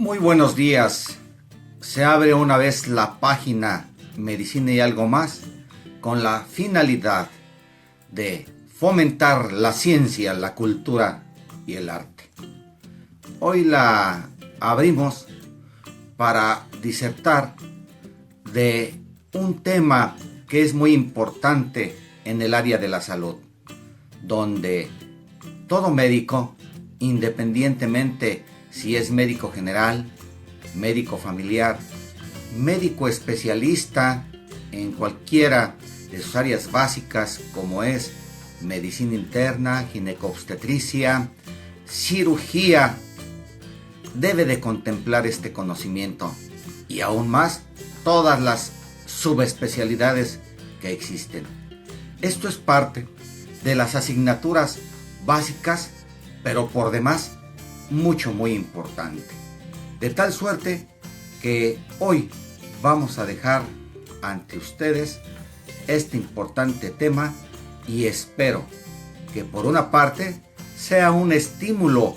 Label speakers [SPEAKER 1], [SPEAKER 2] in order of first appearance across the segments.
[SPEAKER 1] Muy buenos días. Se abre una vez la página Medicina y algo más con la finalidad de fomentar la ciencia, la cultura y el arte. Hoy la abrimos para disertar de un tema que es muy importante en el área de la salud, donde todo médico, independientemente si es médico general, médico familiar, médico especialista en cualquiera de sus áreas básicas como es medicina interna, ginecobstetricia, cirugía, debe de contemplar este conocimiento y aún más todas las subespecialidades que existen. Esto es parte de las asignaturas básicas, pero por demás muy importante. De tal suerte que hoy vamos a dejar ante ustedes este importante tema y espero que por una parte sea un estímulo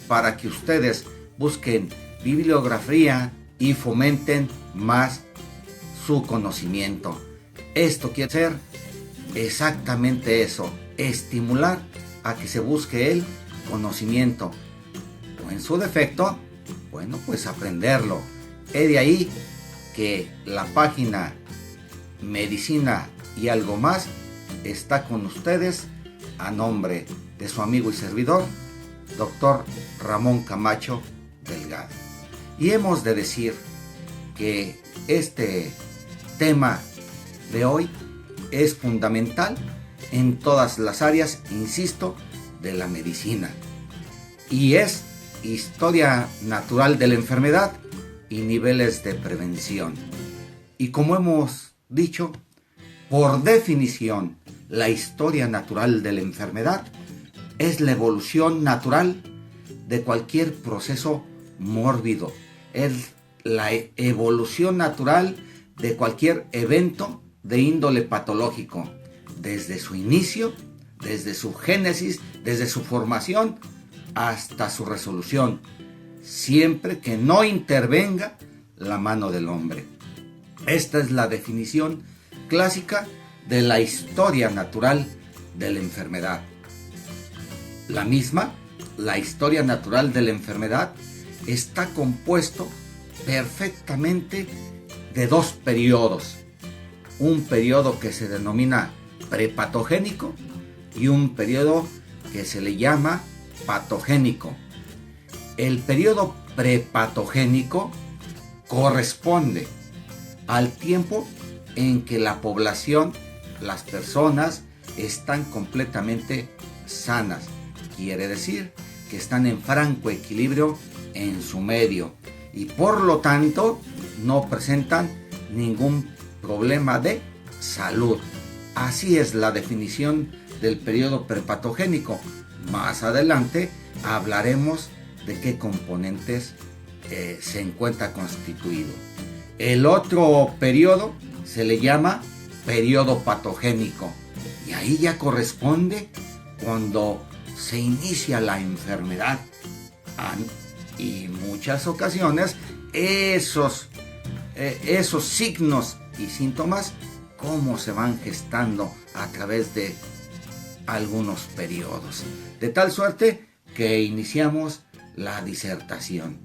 [SPEAKER 1] para que ustedes busquen bibliografía y fomenten más su conocimiento. Esto quiere ser exactamente eso, estimular a que se busque el conocimiento o en su defecto, bueno, pues aprenderlo. Es de ahí que la página Medicina y algo más está con ustedes a nombre de su amigo y servidor, Dr. Ramón Camacho Delgado. Y hemos de decir que este tema de hoy es fundamental en todas las áreas, insisto, de la medicina. Y es historia natural de la enfermedad y niveles de prevención. Y como hemos dicho, por definición, la historia natural de la enfermedad es la evolución natural de cualquier proceso mórbido. Es la evolución natural de cualquier evento de índole patológico, desde su inicio, desde su génesis, desde su formación, hasta su resolución, siempre que no intervenga la mano del hombre. Esta es la definición clásica de la historia natural de la enfermedad. La misma, la historia natural de la enfermedad, está compuesto perfectamente de dos periodos. Un periodo que se denomina prepatogénico y un periodo que se le llama patogénico. El periodo prepatogénico corresponde al tiempo en que la población, las personas, están completamente sanas. Quiere decir que están en franco equilibrio en su medio y por lo tanto no presentan ningún problema de salud. Así es la definición del periodo prepatogénico. Más adelante hablaremos de qué componentes se encuentra constituido. El otro periodo se le llama periodo patogénico y ahí ya corresponde cuando se inicia la enfermedad y muchas ocasiones esos signos y síntomas cómo se van gestando a través de algunos periodos, de tal suerte que iniciamos la disertación.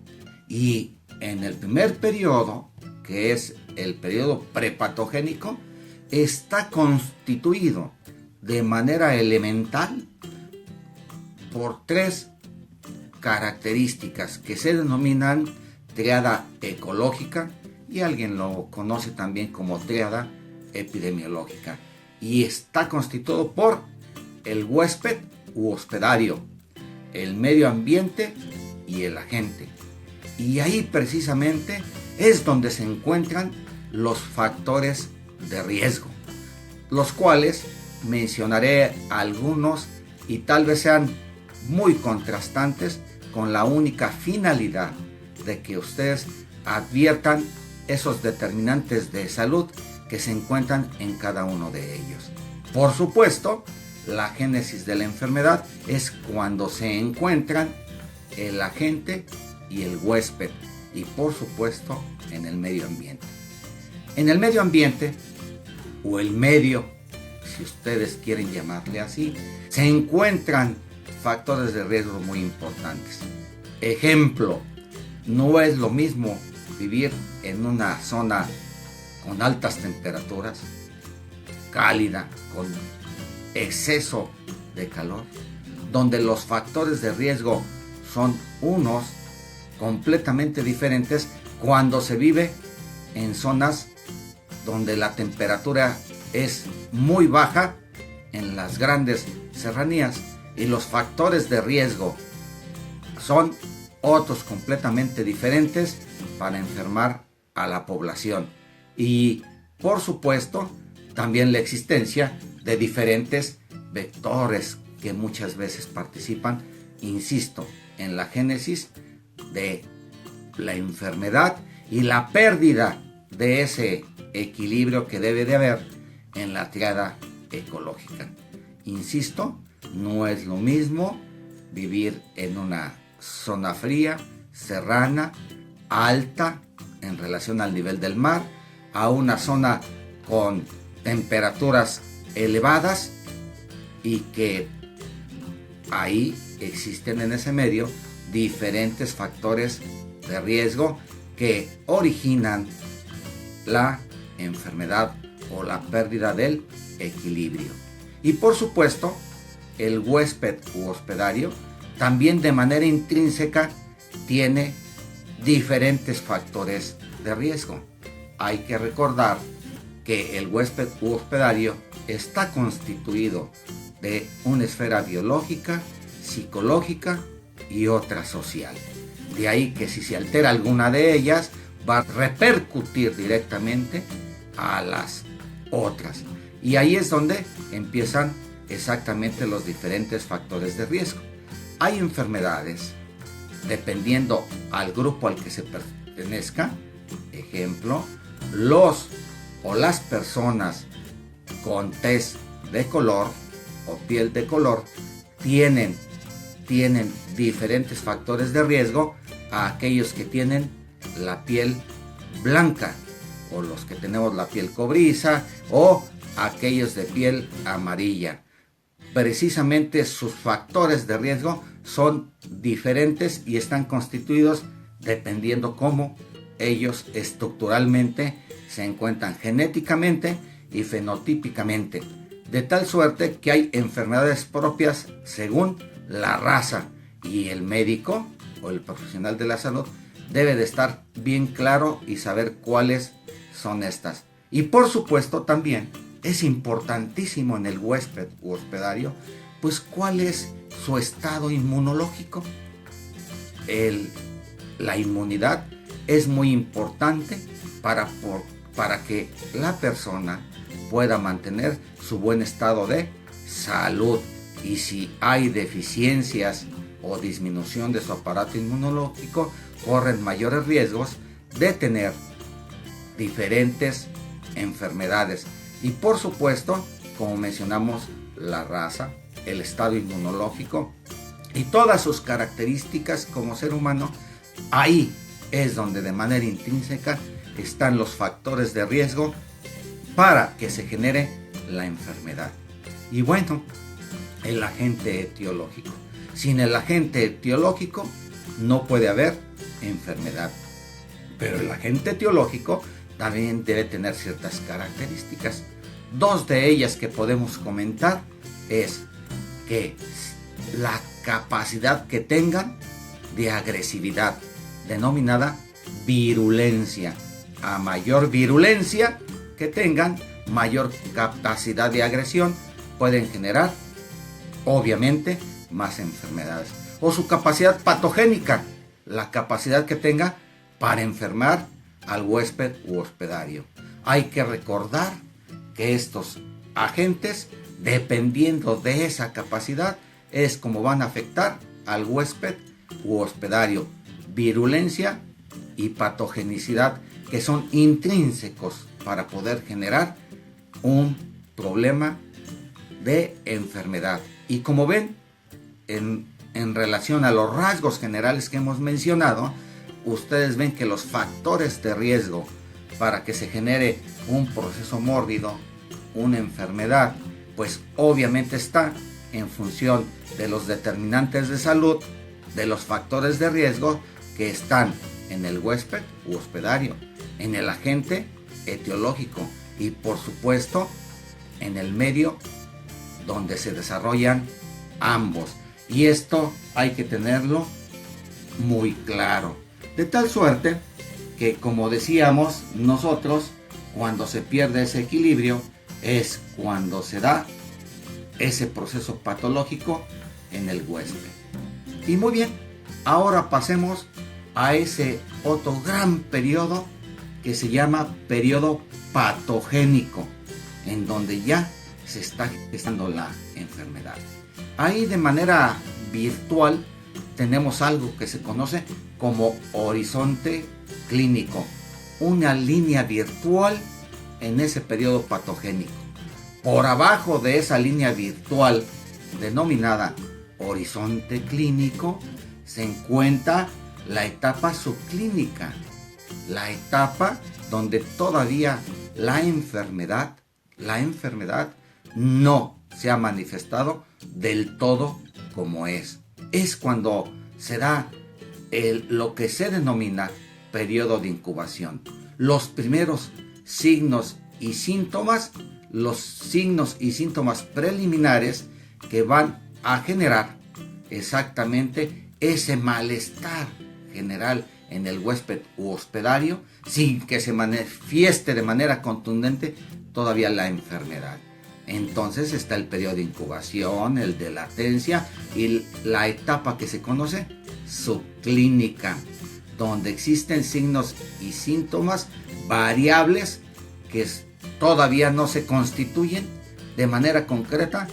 [SPEAKER 1] Y en el primer periodo, que es el periodo prepatogénico, está constituido de manera elemental por tres características que se denominan tríada ecológica y alguien lo conoce también como tríada epidemiológica, y está constituido por el huésped u hospedario, el medio ambiente y el agente. Y ahí precisamente es donde se encuentran los factores de riesgo, los cuales mencionaré algunos y tal vez sean muy contrastantes con la única finalidad de que ustedes adviertan esos determinantes de salud que se encuentran en cada uno de ellos. Por supuesto, la génesis de la enfermedad es cuando se encuentran el agente y el huésped. y por supuesto en el medio ambiente. En el medio ambiente, o el medio, si ustedes quieren llamarle así, se encuentran factores de riesgo muy importantes. Ejemplo, no es lo mismo vivir en una zona con altas temperaturas, cálida, con exceso de calor, donde los factores de riesgo son unos completamente diferentes cuando se vive en zonas donde la temperatura es muy baja en las grandes serranías y los factores de riesgo son otros completamente diferentes para enfermar a la población. Y por supuesto también la existencia de diferentes vectores que muchas veces participan, insisto, en la génesis de la enfermedad y la pérdida de ese equilibrio que debe de haber en la triada ecológica. Insisto, no es lo mismo vivir en una zona fría, serrana, alta en relación al nivel del mar, a una zona con temperaturas elevadas y que ahí existen en ese medio diferentes factores de riesgo que originan la enfermedad o la pérdida del equilibrio. Y por supuesto, el huésped u hospedario también de manera intrínseca tiene diferentes factores de riesgo. Hay que recordar que el huésped u hospedario está constituido de una esfera biológica, psicológica y otra social. De ahí que si se altera alguna de ellas, va a repercutir directamente a las otras. Y ahí es donde empiezan exactamente los diferentes factores de riesgo. Hay enfermedades, dependiendo al grupo al que se pertenezca, ejemplo, los o las personas con tez de color o piel de color tienen diferentes factores de riesgo a aquellos que tienen la piel blanca, o los que tenemos la piel cobriza, o aquellos de piel amarilla. Precisamente sus factores de riesgo son diferentes y están constituidos dependiendo cómo ellos estructuralmente se encuentran genéticamente y fenotípicamente, de tal suerte que hay enfermedades propias según la raza, y el médico o el profesional de la salud debe de estar bien claro y saber cuáles son estas. Y por supuesto también es importantísimo en el huésped u hospedario, pues cuál es su estado inmunológico. La inmunidad es muy importante para que la persona pueda mantener su buen estado de salud. Y si hay deficiencias o disminución de su aparato inmunológico, corren mayores riesgos de tener diferentes enfermedades. Y por supuesto, como mencionamos, la raza, el estado inmunológico y todas sus características como ser humano, ahí es donde de manera intrínseca están los factores de riesgo para que se genere la enfermedad. Y bueno, el agente etiológico. Sin el agente etiológico no puede haber enfermedad. Pero el agente etiológico también debe tener ciertas características. Dos de ellas que podemos comentar es que la capacidad que tengan de agresividad, denominada virulencia. A mayor virulencia que tengan, mayor capacidad de agresión, pueden generar obviamente más enfermedades. O su capacidad patogénica, la capacidad que tenga para enfermar al huésped u hospedario. Hay que recordar que estos agentes, dependiendo de esa capacidad, es como van a afectar al huésped u hospedario. Virulencia y patogenicidad, que son intrínsecos para poder generar un problema de enfermedad. Y como ven, en relación a los rasgos generales que hemos mencionado, ustedes ven que los factores de riesgo para que se genere un proceso mórbido, una enfermedad, pues obviamente está en función de los determinantes de salud, de los factores de riesgo que están en el huésped u hospedario, en el agente etiológico y por supuesto en el medio donde se desarrollan ambos. Y esto hay que tenerlo muy claro. De tal suerte que, como decíamos, nosotros cuando se pierde ese equilibrio es cuando se da ese proceso patológico en el huésped. Y muy bien, ahora pasemos a ese otro gran periodo que se llama periodo patogénico, en donde ya se está gestando la enfermedad. Ahí de manera virtual tenemos algo que se conoce como horizonte clínico, una línea virtual en ese periodo patogénico. Por abajo de esa línea virtual denominada horizonte clínico se encuentra la etapa subclínica, la etapa donde todavía la enfermedad no se ha manifestado del todo como es. Es cuando se da lo que se denomina periodo de incubación. Los primeros signos y síntomas, los signos y síntomas preliminares que van a generar exactamente ese malestar general en el huésped u hospedario, sin que se manifieste de manera contundente todavía la enfermedad. Entonces está el periodo de incubación, el de latencia y la etapa que se conoce subclínica, donde existen signos y síntomas variables que todavía no se constituyen de manera concreta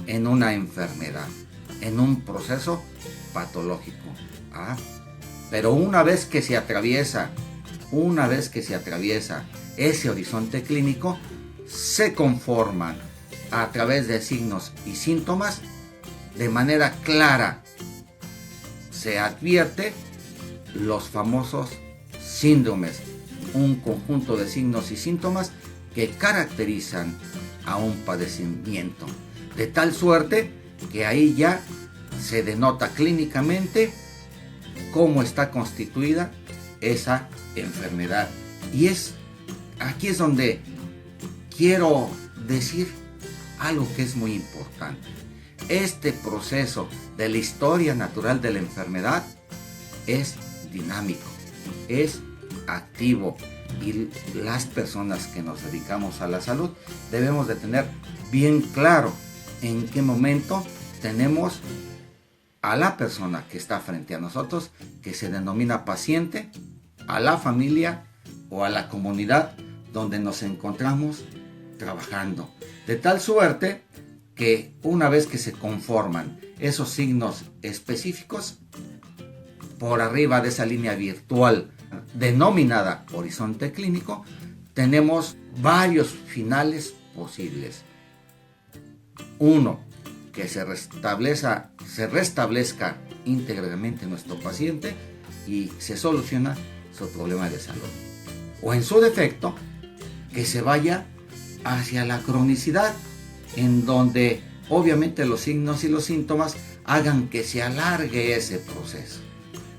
[SPEAKER 1] en una enfermedad, en un proceso patológico. Pero una vez que se atraviesa ese horizonte clínico, se conforman a través de signos y síntomas de manera clara. Se advierte los famosos síndromes, un conjunto de signos y síntomas que caracterizan a un padecimiento, de tal suerte que ahí ya se denota clínicamente cómo está constituida esa enfermedad. Y aquí es donde quiero decir algo que es muy importante. Este proceso de la historia natural de la enfermedad es dinámico, es activo, y las personas que nos dedicamos a la salud debemos de tener bien claro en qué momento tenemos a la persona que está frente a nosotros, que se denomina paciente, a la familia o a la comunidad donde nos encontramos trabajando. De tal suerte que una vez que se conforman esos signos específicos, por arriba de esa línea virtual denominada horizonte clínico, tenemos varios finales posibles. Uno, que se restablezca íntegramente nuestro paciente y se soluciona su problema de salud. O en su defecto, que se vaya hacia la cronicidad, en donde obviamente los signos y los síntomas hagan que se alargue ese proceso.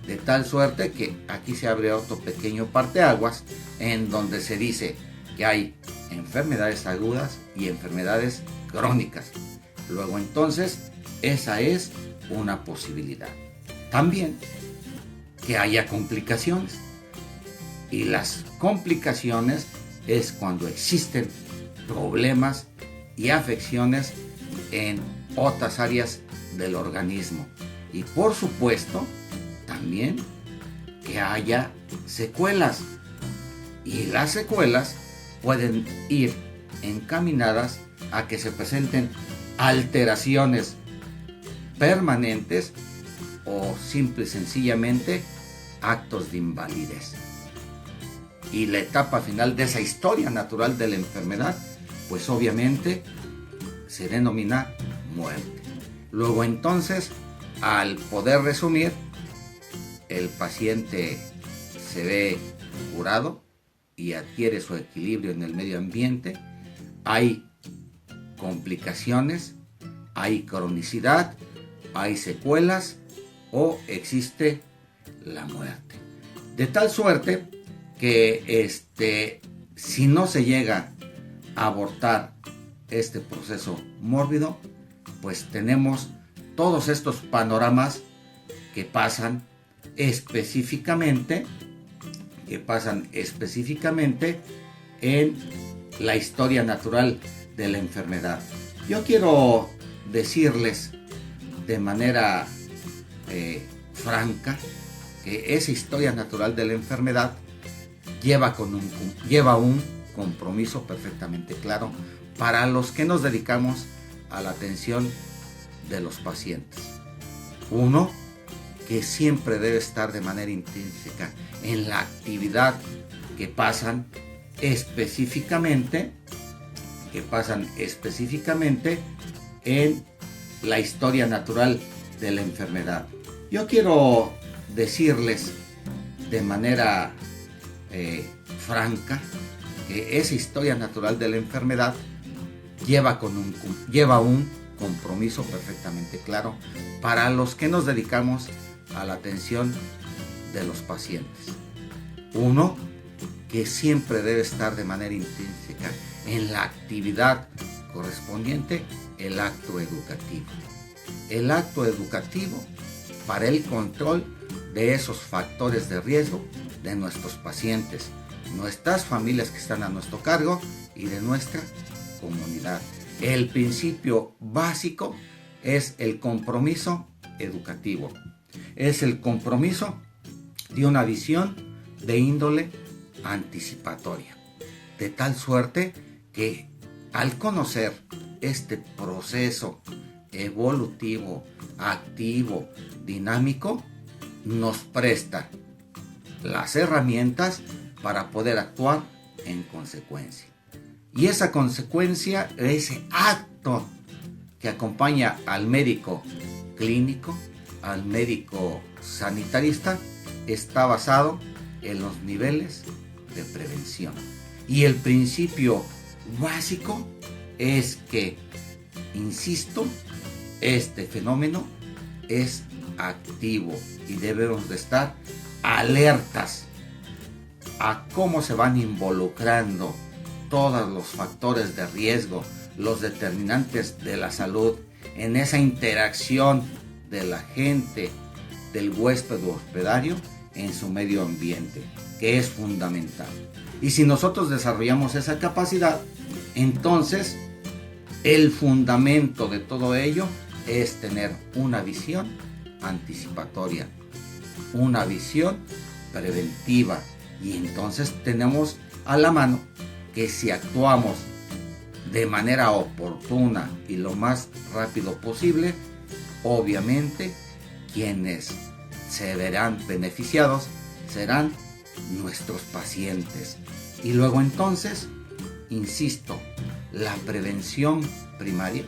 [SPEAKER 1] De tal suerte que aquí se abre otro pequeño parteaguas en donde se dice que hay enfermedades agudas y enfermedades crónicas. Luego entonces, esa es una posibilidad. También que haya complicaciones. Y las complicaciones es cuando existen problemas y afecciones en otras áreas del organismo. Y por supuesto, también que haya secuelas. Y las secuelas pueden ir encaminadas a que se presenten alteraciones permanentes o simple y sencillamente actos de invalidez. Y la etapa final de esa historia natural de la enfermedad, pues obviamente se denomina muerte. Luego entonces, al poder resumir, el paciente se ve curado y adquiere su equilibrio en el medio ambiente, hay complicaciones, hay cronicidad, hay secuelas o existe la muerte. De tal suerte que si no se llega a abortar este proceso mórbido, pues tenemos todos estos panoramas que pasan específicamente en la historia natural de la enfermedad. Yo quiero decirles de manera franca que esa historia natural de la enfermedad lleva un compromiso perfectamente claro para los que nos dedicamos a la atención de los pacientes. Uno, que siempre debe estar de manera intrínseca en la actividad que pasan específicamente en la historia natural de la enfermedad. Yo quiero decirles de manera franca que esa historia natural de la enfermedad lleva un compromiso perfectamente claro para los que nos dedicamos a la atención de los pacientes. Uno, que siempre debe estar de manera intrínseca en la actividad correspondiente, el acto educativo. El acto educativo para el control de esos factores de riesgo de nuestros pacientes, nuestras familias que están a nuestro cargo y de nuestra comunidad. El principio básico es el compromiso educativo. Es el compromiso de una visión de índole anticipatoria. De tal suerte que al conocer este proceso evolutivo, activo, dinámico, nos presta las herramientas para poder actuar en consecuencia. Y esa consecuencia, ese acto que acompaña al médico clínico, al médico sanitarista, está basado en los niveles de prevención. Y el principio básico es que, insisto, este fenómeno es activo y debemos de estar alertas a cómo se van involucrando todos los factores de riesgo, los determinantes de la salud en esa interacción de la gente, del huésped o hospedario en su medio ambiente, que es fundamental. Y si nosotros desarrollamos esa capacidad, entonces el fundamento de todo ello es tener una visión anticipatoria, una visión preventiva, y entonces tenemos a la mano que si actuamos de manera oportuna y lo más rápido posible, obviamente quienes se verán beneficiados serán nuestros pacientes. Y luego entonces, insisto, la prevención primaria,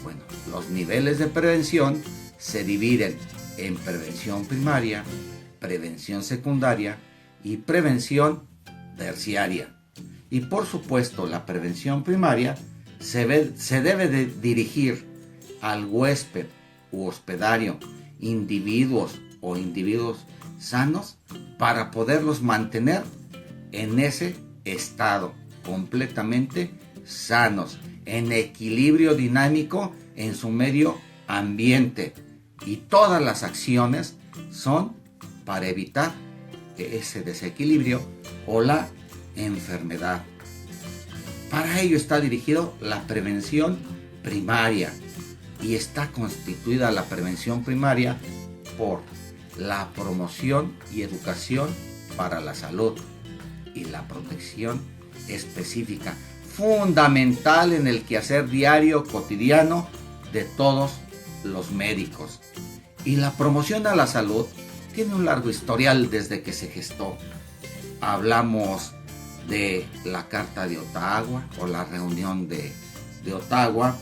[SPEAKER 1] bueno, los niveles de prevención se dividen en prevención primaria, prevención secundaria y prevención terciaria. Y por supuesto, la prevención primaria se debe de dirigir al huésped u hospedario, individuos sanos, para poderlos mantener en ese estado completamente sanos, en equilibrio dinámico en su medio ambiente. Y todas las acciones son para evitar ese desequilibrio o la enfermedad. Para ello está dirigido la prevención primaria, y está constituida la prevención primaria por la promoción y educación para la salud y la protección específica, fundamental en el quehacer diario cotidiano de todos los médicos. Y la promoción a la salud tiene un largo historial desde que se gestó. Hablamos de la Carta de Ottawa o la reunión de Ottawa,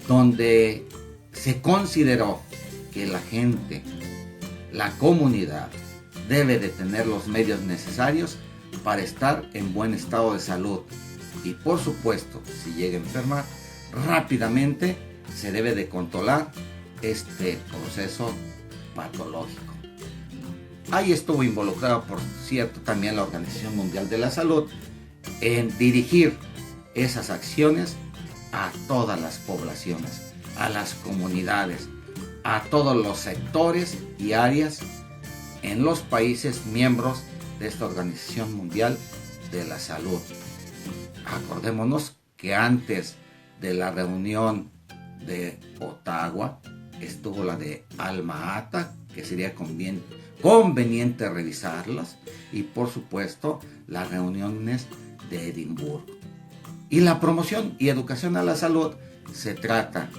[SPEAKER 1] donde se consideró que la gente, la comunidad, debe de tener los medios necesarios para estar en buen estado de salud. Y por supuesto, si llega a enfermar, rápidamente se debe de controlar este proceso patológico. Ahí estuvo involucrado, por cierto, también la Organización Mundial de la Salud en dirigir esas acciones a todas las poblaciones, a las comunidades, a todos los sectores y áreas en los países miembros de esta Organización Mundial de la Salud. Acordémonos que antes de la reunión de Ottawa estuvo la de Alma Ata, que sería conveniente revisarlas, y por supuesto las reuniones de Edimburgo. Y la promoción y educación a la salud se trata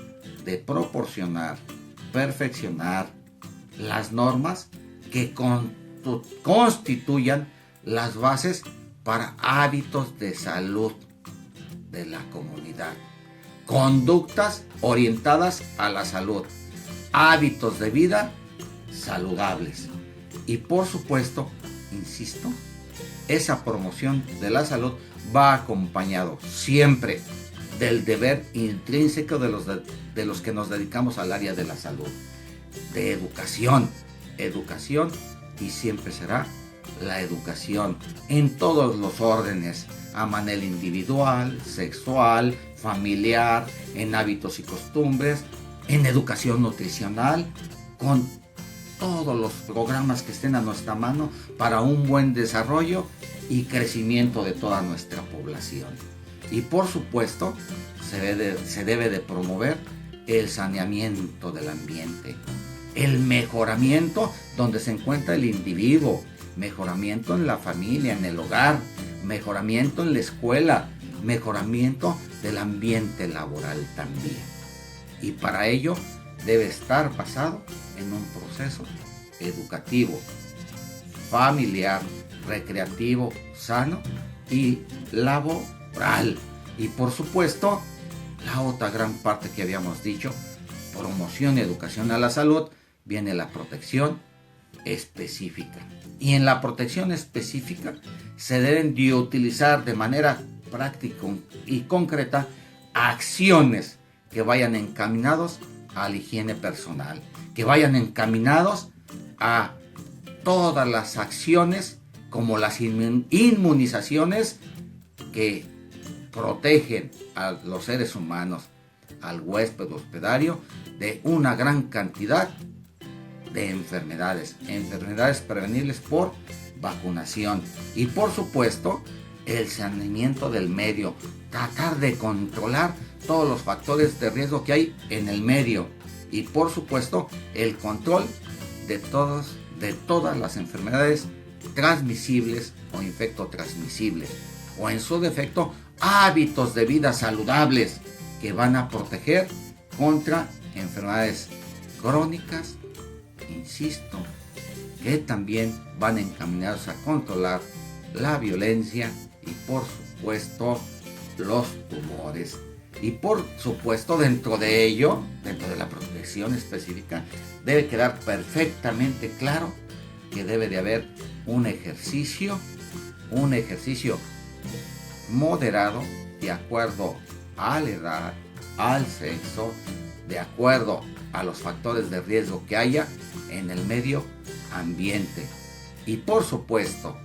[SPEAKER 1] de proporcionar, perfeccionar las normas que constituyan las bases para hábitos de salud de la comunidad, conductas orientadas a la salud, hábitos de vida saludables. Y por supuesto, insisto, esa promoción de la salud va acompañado siempre del deber intrínseco de los que nos dedicamos al área de la salud, de educación y siempre será la educación en todos los órdenes, a manera individual, sexual, familiar, en hábitos y costumbres, en educación nutricional, con todos los programas que estén a nuestra mano para un buen desarrollo y crecimiento de toda nuestra población. Y por supuesto, se debe de promover el saneamiento del ambiente, el mejoramiento donde se encuentra el individuo, mejoramiento en la familia, en el hogar, mejoramiento en la escuela, mejoramiento del ambiente laboral también. Y para ello debe estar basado en un proceso educativo, familiar, recreativo, sano y laboral. Y por supuesto, la otra gran parte que habíamos dicho, promoción y educación a la salud, viene la protección específica. Y en la protección específica se deben de utilizar de manera práctica y concreta acciones que vayan encaminados a la higiene personal, que vayan encaminados a todas las acciones como las inmunizaciones que protegen a los seres humanos, al huésped hospedario, de una gran cantidad de enfermedades prevenibles por vacunación. Y por supuesto, el saneamiento del medio, tratar de controlar todos los factores de riesgo que hay en el medio. Y por supuesto, el control de todas las enfermedades transmisibles o infectotransmisibles, o en su defecto, hábitos de vida saludables que van a proteger contra enfermedades crónicas, insisto, que también van encaminados a controlar la violencia y por supuesto los tumores. Y por supuesto dentro de ello, dentro de la protección específica, debe quedar perfectamente claro que debe de haber un ejercicio moderado de acuerdo a la edad, al sexo, de acuerdo a los factores de riesgo que haya en el medio ambiente. Y por supuesto,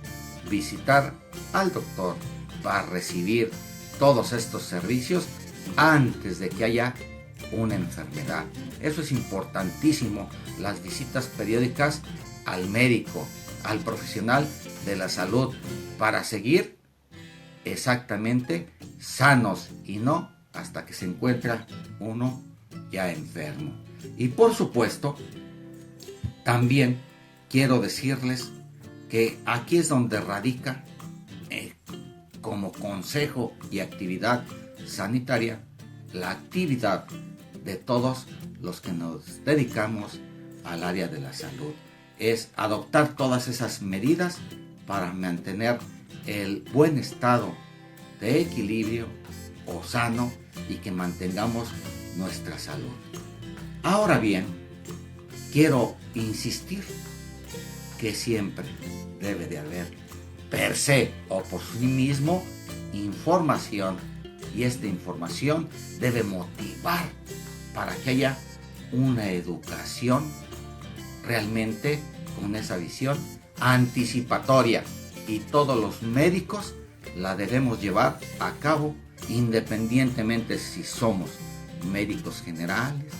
[SPEAKER 1] visitar al doctor para recibir todos estos servicios antes de que haya una enfermedad. Eso es importantísimo, las visitas periódicas al médico, al profesional de la salud, para seguir exactamente sanos y no hasta que se encuentra uno ya enfermo. Y por supuesto, también quiero decirles que aquí es donde radica, como consejo y actividad sanitaria, la actividad de todos los que nos dedicamos al área de la salud. Es adoptar todas esas medidas para mantener el buen estado de equilibrio o sano y que mantengamos nuestra salud. Ahora bien, quiero insistir que siempre debe de haber per se o por sí mismo información, y esta información debe motivar para que haya una educación realmente con esa visión anticipatoria, y todos los médicos la debemos llevar a cabo independientemente si somos médicos generales,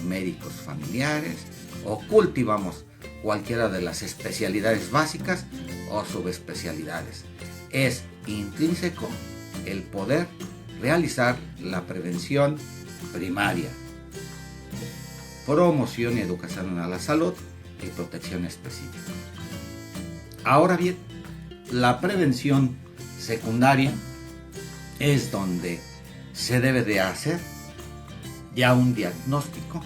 [SPEAKER 1] médicos familiares o cultivamos cualquiera de las especialidades básicas o subespecialidades. Es intrínseco el poder realizar la prevención primaria, promoción y educación a la salud y protección específica. Ahora bien, la prevención secundaria es donde se debe de hacer ya un diagnóstico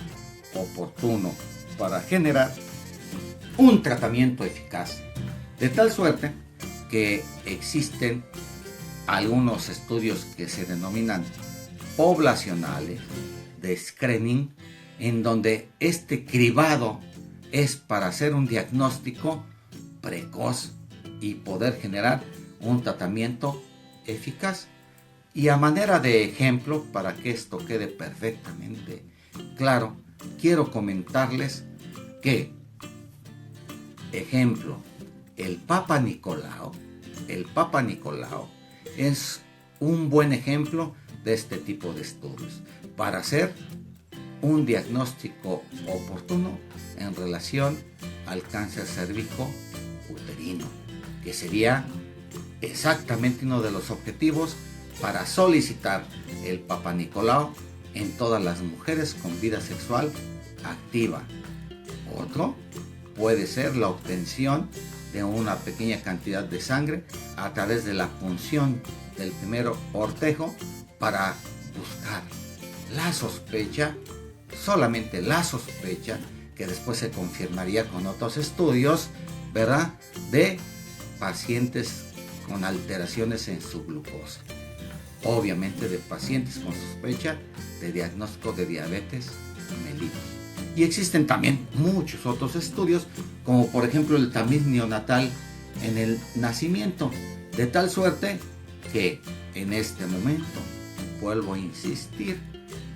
[SPEAKER 1] oportuno para generar un tratamiento eficaz, de tal suerte que existen algunos estudios que se denominan poblacionales de screening, en donde este cribado es para hacer un diagnóstico precoz y poder generar un tratamiento eficaz. Y a manera de ejemplo, para que esto quede perfectamente claro, quiero comentarles que, ejemplo, el Papa Nicolau es un buen ejemplo de este tipo de estudios para hacer un diagnóstico oportuno en relación al cáncer cérvico-uterino, que sería exactamente uno de los objetivos para solicitar el Papa Nicolau en todas las mujeres con vida sexual activa. Otro puede ser la obtención de una pequeña cantidad de sangre a través de la punción del primer ortejo para buscar la sospecha, solamente la sospecha, que después se confirmaría con otros estudios, ¿verdad?, de pacientes con alteraciones en su glucosa. Obviamente de pacientes con sospecha de diagnóstico de diabetes mellitus. Y existen también muchos otros estudios, como por ejemplo el tamiz neonatal en el nacimiento, de tal suerte que en este momento, vuelvo a insistir,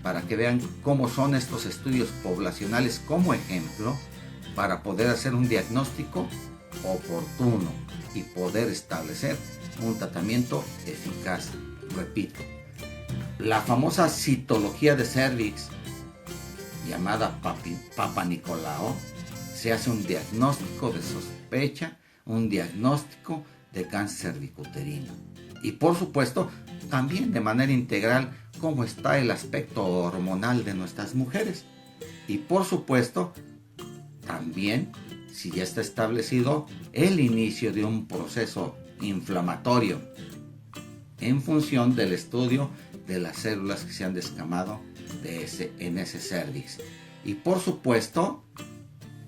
[SPEAKER 1] para que vean cómo son estos estudios poblacionales como ejemplo, para poder hacer un diagnóstico oportuno y poder establecer un tratamiento eficaz. Repito, la famosa citología de cervix, llamada Papa Nicolau, se hace un diagnóstico de sospecha, un diagnóstico de cáncer cervicuterino. Y por supuesto, también de manera integral, cómo está el aspecto hormonal de nuestras mujeres. Y por supuesto, también si ya está establecido el inicio de un proceso inflamatorio en función del estudio de las células que se han descamado en ese cervix. Y por supuesto,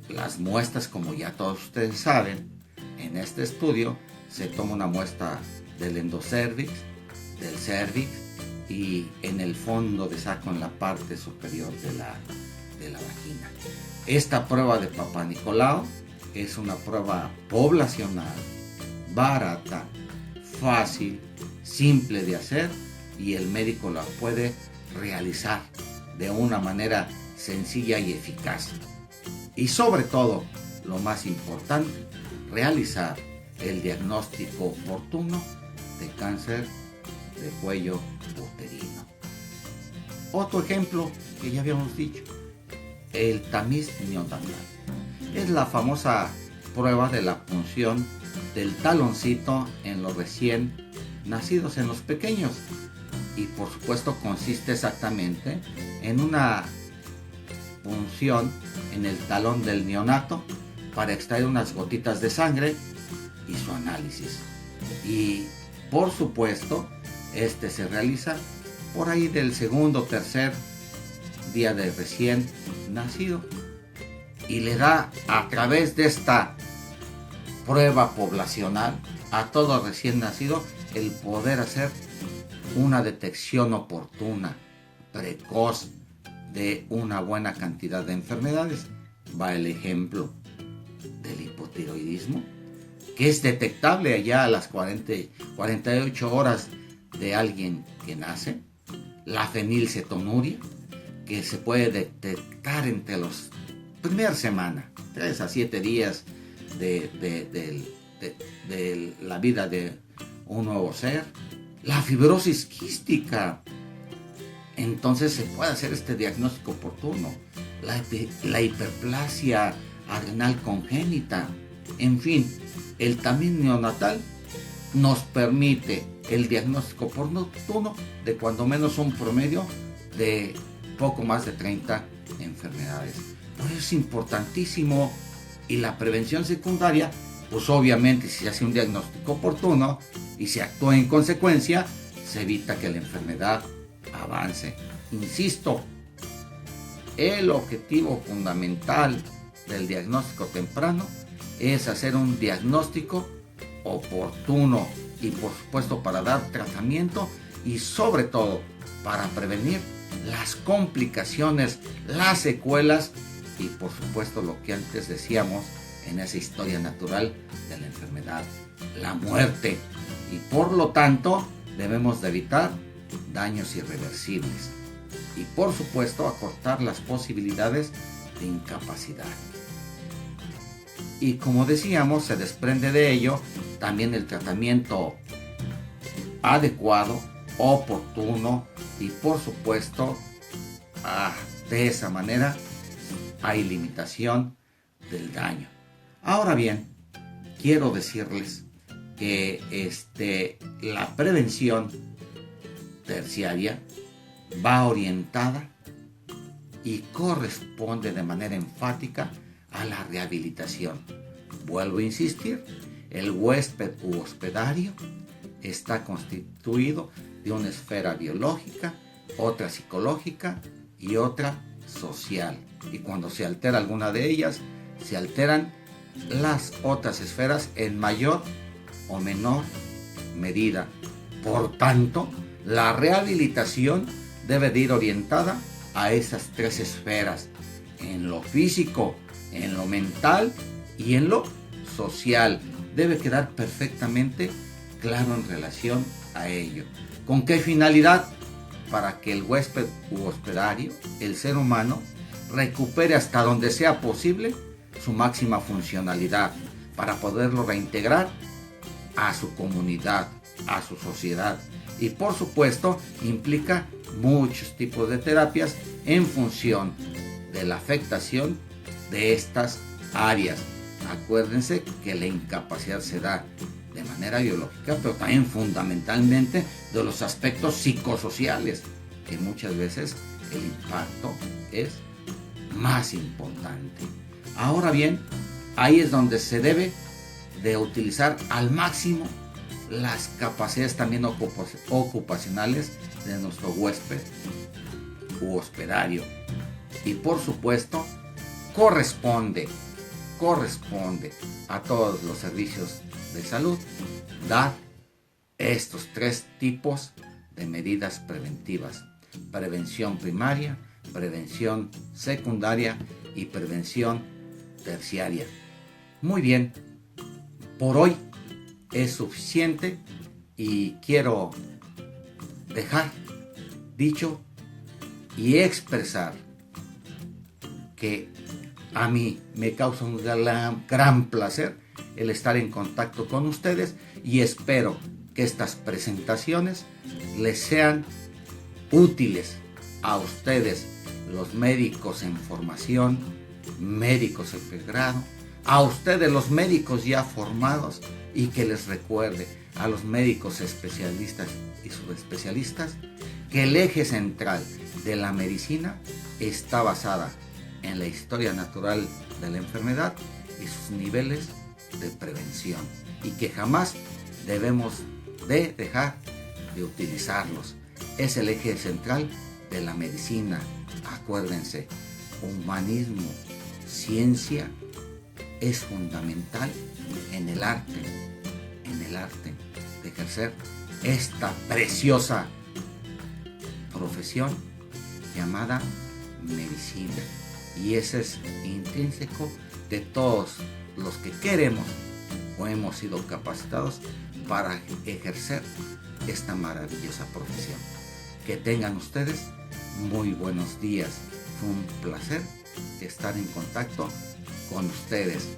[SPEAKER 1] las muestras, como ya todos ustedes saben, en este estudio se toma una muestra del endocervix, del cervix y en el fondo de saco en la parte superior de la vagina. Esta prueba de Papa Nicolau es una prueba poblacional, barata, fácil, simple de hacer, y el médico la puede realizar de una manera sencilla y eficaz. Y sobre todo, lo más importante, realizar el diagnóstico oportuno de cáncer de cuello uterino. Otro ejemplo que ya habíamos dicho, el tamiz neonatal. Es la famosa prueba de la punción del taloncito en los recién nacidos, en los pequeños. Y por supuesto consiste exactamente en una punción en el talón del neonato para extraer unas gotitas de sangre y su análisis. Y por supuesto, este se realiza por ahí del segundo o tercer día de recién nacido, y le da a través de esta prueba poblacional a todo recién nacido el poder hacer una detección oportuna, precoz, de una buena cantidad de enfermedades. Va el ejemplo del hipotiroidismo, hipotiroidismo, que es detectable allá a las 48 horas de alguien que nace, la fenilcetonuria, que se puede detectar entre los primeras semanas, 3 a 7 días de la vida de un nuevo ser, la fibrosis quística. Entonces se puede hacer este diagnóstico oportuno, la hiperplasia adrenal congénita, en fin, el tamiz neonatal nos permite el diagnóstico oportuno de cuando menos un promedio de poco más de 30 enfermedades. Por eso es importantísimo, y la prevención secundaria, pues obviamente si se hace un diagnóstico oportuno y se actúa en consecuencia, se evita que la enfermedad avance. Insisto, el objetivo fundamental del diagnóstico temprano es hacer un diagnóstico oportuno y por supuesto para dar tratamiento y sobre todo para prevenir las complicaciones, las secuelas y por supuesto lo que antes decíamos en esa historia natural de la enfermedad, la muerte, y por lo tanto debemos de evitar daños irreversibles y por supuesto acortar las posibilidades de incapacidad. Y como decíamos, se desprende de ello también el tratamiento adecuado, oportuno y por supuesto de esa manera hay limitación del daño. Ahora bien, quiero decirles que la prevención terciaria va orientada y corresponde de manera enfática a la rehabilitación. Vuelvo a insistir, el huésped u hospedario está constituido de una esfera biológica, otra psicológica y otra social. Y cuando se altera alguna de ellas, se alteran las otras esferas en mayor o menor medida. Por tanto, la rehabilitación debe de ir orientada a esas tres esferas, en lo físico, en lo mental y en lo social. Debe quedar perfectamente claro en relación a ello. ¿Con qué finalidad? Para que el huésped u hospedario, el ser humano, recupere hasta donde sea posible su máxima funcionalidad, para poderlo reintegrar a su comunidad, a su sociedad. Y por supuesto implica muchos tipos de terapias en función de la afectación de estas áreas. Acuérdense que la incapacidad se da de manera biológica, pero también fundamentalmente de los aspectos psicosociales, que muchas veces el impacto es más importante. Ahora bien, ahí es donde se debe de utilizar al máximo las capacidades también ocupacionales de nuestro huésped u hospedario. Y por supuesto, corresponde a todos los servicios de salud dar estos tres tipos de medidas preventivas: prevención primaria, prevención secundaria y prevención terciaria. Muy bien, por hoy es suficiente y quiero dejar dicho y expresar que a mí me causa un gran placer el estar en contacto con ustedes y espero que estas presentaciones les sean útiles a ustedes, los médicos en formación, médicos en pregrado, a ustedes los médicos ya formados, y que les recuerde a los médicos especialistas y subespecialistas que el eje central de la medicina está basada en la historia natural de la enfermedad y sus niveles de prevención, y que jamás debemos de dejar de utilizarlos. Es el eje central de la medicina. Acuérdense, humanismo, ciencia es fundamental en el arte de ejercer esta preciosa profesión llamada medicina. Y ese es intrínseco de todos los que queremos o hemos sido capacitados para ejercer esta maravillosa profesión. Que tengan ustedes muy buenos días. Fue un placer estar en contacto con ustedes.